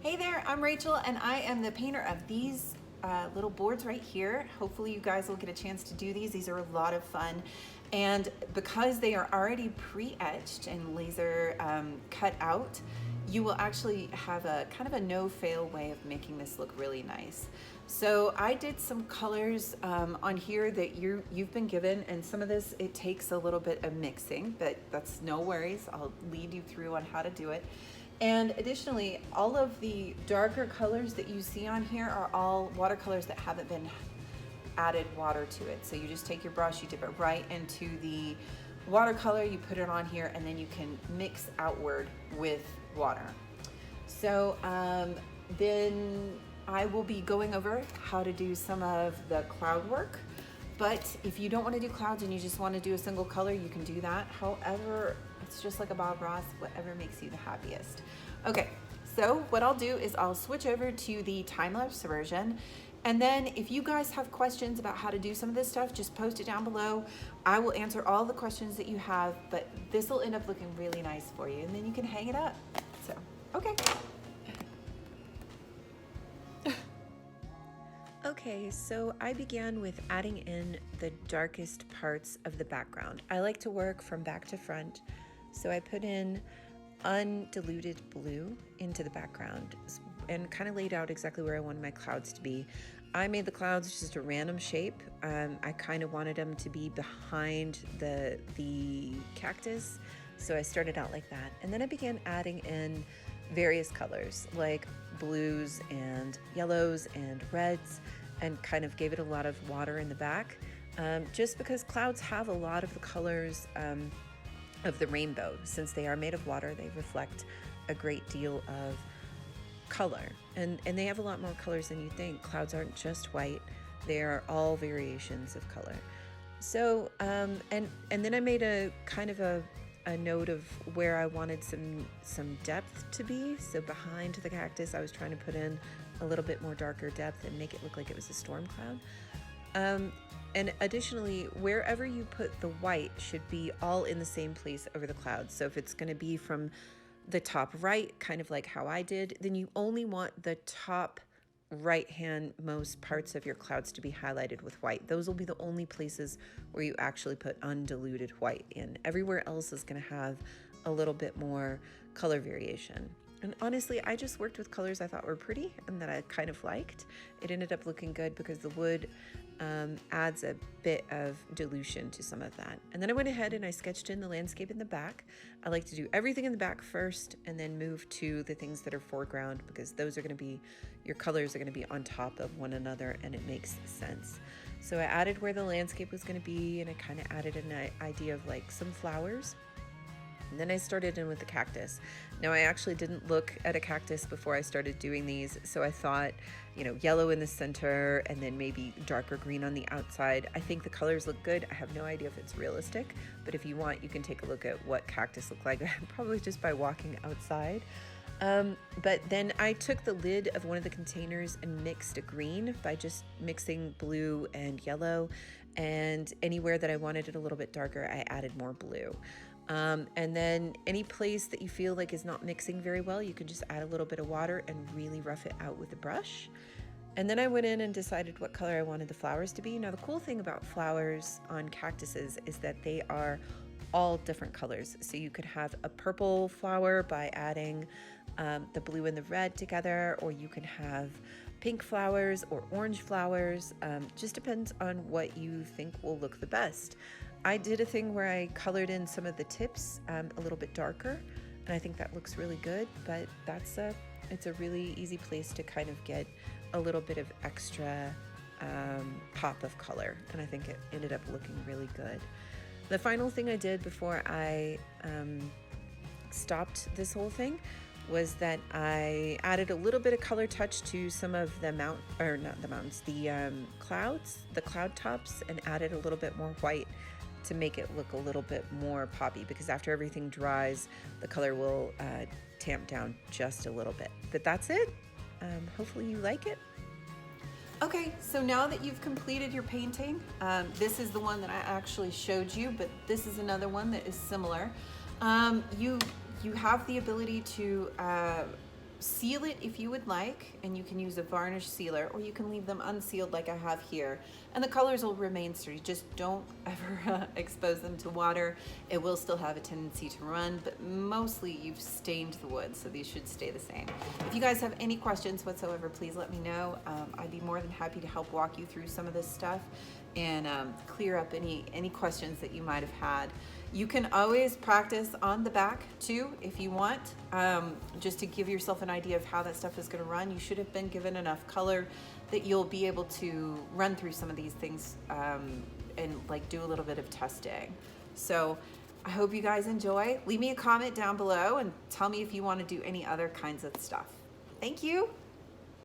Hey there, I'm Rachel and I am the painter of these little boards right here. Hopefully you guys will get a chance to do these. These are a lot of fun. And because they are already pre-etched and laser cut out, you will actually have a kind of a no-fail way of making this look really nice. So I did some colors on here that you've been given, and some of this, it takes a little bit of mixing, but that's no worries. I'll lead you through on how to do it. And additionally, all of the darker colors that you see on here are all watercolors that haven't been added water to it. So you just take your brush, you dip it right into the watercolor, you put it on here, and then you can mix outward with water. So then I will be going over how to do some of the cloud work. But if you don't want to do clouds and you just want to do a single color, you can do that. However, it's just like a Bob Ross, whatever makes you the happiest. Okay, so what I'll do is I'll switch over to the time-lapse version. And then if you guys have questions about how to do some of this stuff, just post it down below. I will answer all the questions that you have, but this will end up looking really nice for you. And then you can hang it up. So, okay. Okay, so I began with adding in the darkest parts of the background. I like to work from back to front, so I put in undiluted blue into the background and kind of laid out exactly where I wanted my clouds to be. I made the clouds just a random shape. I kind of wanted them to be behind the cactus, so I started out like that. And then I began adding in various colors like blues and yellows and reds, and kind of gave it a lot of water in the back, just because clouds have a lot of the colors of the rainbow. Since they are made of water, they reflect a great deal of color, and they have a lot more colors than you think. Clouds aren't just white, they are all variations of color. So and then I made a kind of a note of where I wanted some depth to be. So behind the cactus, I was trying to put in a little bit more darker depth and make it look like it was a storm cloud. And additionally, wherever you put the white should be all in the same place over the clouds. So if it's going to be from the top right, kind of like how I did, then you only want the top right-hand most parts of your clouds to be highlighted with white. Those will be the only places where you actually put undiluted white in. Everywhere else is going to have a little bit more color variation. And honestly, I just worked with colors I thought were pretty and that I kind of liked. It ended up looking good because the wood adds a bit of dilution to some of that. And then I went ahead and I sketched in the landscape in the back. I like to do everything in the back first and then move to the things that are foreground, because those are going to be, your colors are going to be on top of one another, and it makes sense. So I added where the landscape was going to be, and I kind of added an idea of like some flowers. And then I started in with the cactus. Now, I actually didn't look at a cactus before I started doing these, so I thought, you know, yellow in the center and then maybe darker green on the outside. I think the colors look good. I have no idea if it's realistic, but if you want, you can take a look at what cactus look like, probably just by walking outside. But then I took the lid of one of the containers and mixed a green by just mixing blue and yellow, and anywhere that I wanted it a little bit darker, I added more blue. And then any place that you feel like is not mixing very well, you can just add a little bit of water and really rough it out with a brush. And then I went in and decided what color I wanted the flowers to be. Now, the cool thing about flowers on cactuses is that they are all different colors. So you could have a purple flower by adding the blue and the red together, or you can have pink flowers or orange flowers. Just depends on what you think will look the best. I did a thing where I colored in some of the tips a little bit darker, and I think that looks really good, but it's a really easy place to kind of get a little bit of extra pop of color, and I think it ended up looking really good. The final thing I did before I stopped this whole thing was that I added a little bit of color touch to some of the clouds, the cloud tops, and added a little bit more white to make it look a little bit more poppy, because after everything dries, the color will tamp down just a little bit. But that's it. Hopefully you like it. Okay, so now that you've completed your painting, this is the one that I actually showed you, but this is another one that is similar. You have the ability to Seal it if you would like, and you can use a varnish sealer, or you can leave them unsealed like I have here, and the colors will remain sturdy. Just don't ever expose them to water. It will still have a tendency to run, but mostly you've stained the wood, so these should stay the same. If you guys have any questions whatsoever, please let me know. I'd be more than happy to help walk you through some of this stuff and clear up any questions that you might have had. You can always practice on the back too if you want, just to give yourself an idea of how that stuff is going to run. You should have been given enough color that you'll be able to run through some of these things and like do a little bit of testing. So I hope you guys enjoy. Leave me a comment down below and tell me if you want to do any other kinds of stuff. Thank you.